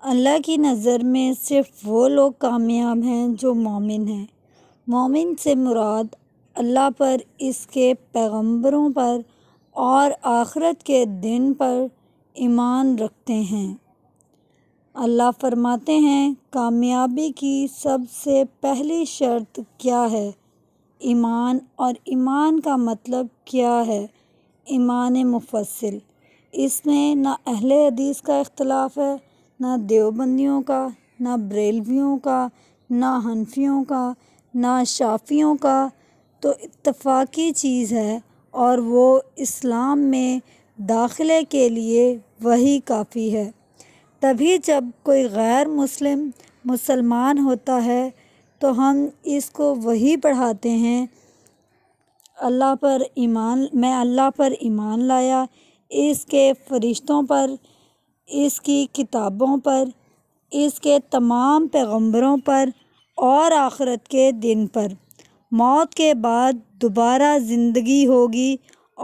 اللہ کی نظر میں صرف وہ لوگ کامیاب ہیں جو مومن ہیں۔ مومن سے مراد اللہ پر، اس کے پیغمبروں پر اور آخرت کے دن پر ایمان رکھتے ہیں۔ اللہ فرماتے ہیں، کامیابی کی سب سے پہلی شرط کیا ہے؟ ایمان۔ اور ایمان کا مطلب کیا ہے؟ ایمان مفصل۔ اس میں نہ اہل حدیث کا اختلاف ہے، نہ دیوبندیوں کا، نہ بریلویوں کا، نہ حنفیوں کا، نہ شافعیوں کا، تو اتفاقی چیز ہے، اور وہ اسلام میں داخلے کے لیے وہی کافی ہے۔ تبھی جب کوئی غیر مسلم مسلمان ہوتا ہے تو ہم اس کو وہی پڑھاتے ہیں، میں اللہ پر ایمان لایا، اس کے فرشتوں پر، اس کی کتابوں پر، اس کے تمام پیغمبروں پر اور آخرت کے دن پر۔ موت کے بعد دوبارہ زندگی ہوگی،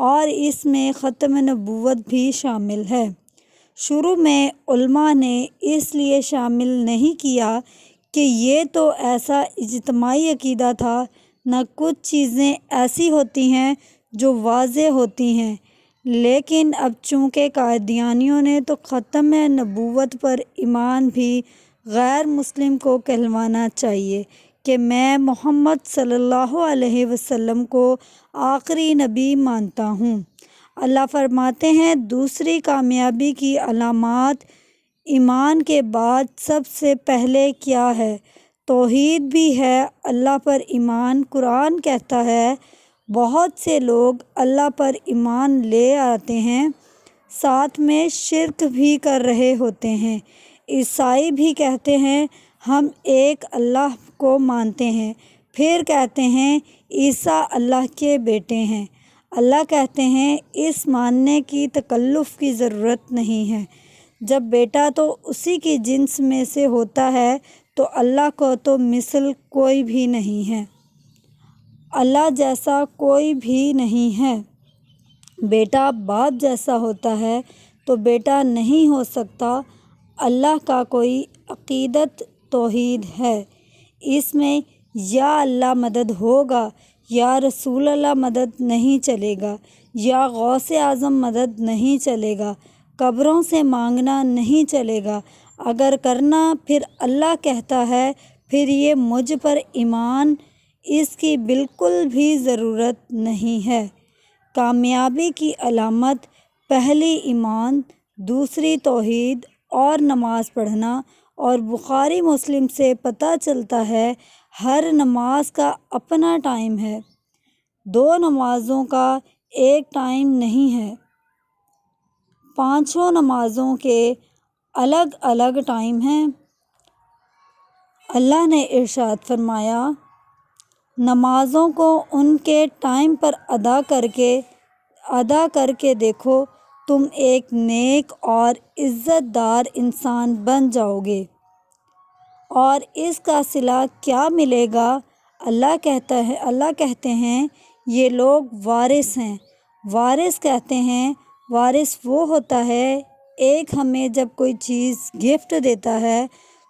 اور اس میں ختم نبوت بھی شامل ہے۔ شروع میں علماء نے اس لیے شامل نہیں کیا کہ یہ تو ایسا اجتماعی عقیدہ تھا، نہ کچھ چیزیں ایسی ہوتی ہیں جو واضح ہوتی ہیں، لیکن اب چونکہ قادیانیوں نے تو ختم نبوت پر ایمان بھی غیر مسلم کو کہلوانا چاہیے کہ میں محمد صلی اللہ علیہ وسلم کو آخری نبی مانتا ہوں۔ اللہ فرماتے ہیں، دوسری کامیابی کی علامات ایمان کے بعد سب سے پہلے کیا ہے؟ توحید بھی ہے، اللہ پر ایمان۔ قرآن کہتا ہے، بہت سے لوگ اللہ پر ایمان لے آتے ہیں، ساتھ میں شرک بھی کر رہے ہوتے ہیں۔ عیسائی بھی کہتے ہیں، ہم ایک اللہ کو مانتے ہیں، پھر کہتے ہیں عیسیٰ اللہ کے بیٹے ہیں۔ اللہ کہتے ہیں، اس ماننے کی تکلف کی ضرورت نہیں ہے، جب بیٹا تو اسی کی جنس میں سے ہوتا ہے تو اللہ کو تو مثل کوئی بھی نہیں ہے، اللہ جیسا کوئی بھی نہیں ہے۔ بیٹا باپ جیسا ہوتا ہے تو بیٹا نہیں ہو سکتا۔ اللہ کا کوئی عقیدت توحید ہے، اس میں یا اللہ مدد ہوگا یا رسول اللہ مدد نہیں چلے گا، یا غوث اعظم مدد نہیں چلے گا، قبروں سے مانگنا نہیں چلے گا۔ اگر کرنا پھر اللہ کہتا ہے، پھر یہ مجھ پر ایمان، اس کی بالکل بھی ضرورت نہیں ہے۔ کامیابی کی علامت پہلی ایمان، دوسری توحید اور نماز پڑھنا، اور بخاری مسلم سے پتہ چلتا ہے ہر نماز کا اپنا ٹائم ہے، دو نمازوں کا ایک ٹائم نہیں ہے، پانچوں نمازوں کے الگ الگ ٹائم ہیں۔ اللہ نے ارشاد فرمایا، نمازوں کو ان کے ٹائم پر ادا کر کے دیکھو، تم ایک نیک اور عزت دار انسان بن جاؤ گے۔ اور اس کا صلہ کیا ملے گا؟ اللہ کہتے ہیں، یہ لوگ وارث ہیں۔ وارث کہتے ہیں، وارث وہ ہوتا ہے، ایک ہمیں جب کوئی چیز گفٹ دیتا ہے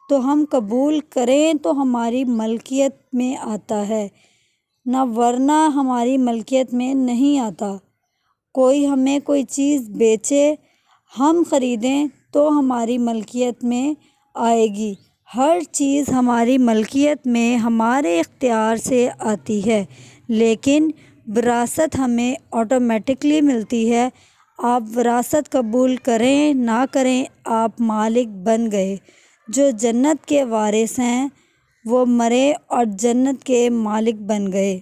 تو ہم قبول کریں تو ہماری ملکیت میں آتا ہے، نہ ورنہ ہماری ملکیت میں نہیں آتا۔ کوئی ہمیں کوئی چیز بیچے، ہم خریدیں تو ہماری ملکیت میں آئے گی۔ ہر چیز ہماری ملکیت میں ہمارے اختیار سے آتی ہے، لیکن وراثت ہمیں آٹومیٹکلی ملتی ہے۔ آپ وراثت قبول کریں نہ کریں، آپ مالک بن گئے۔ جو جنت کے وارث ہیں وہ مرے اور جنت کے مالک بن گئے۔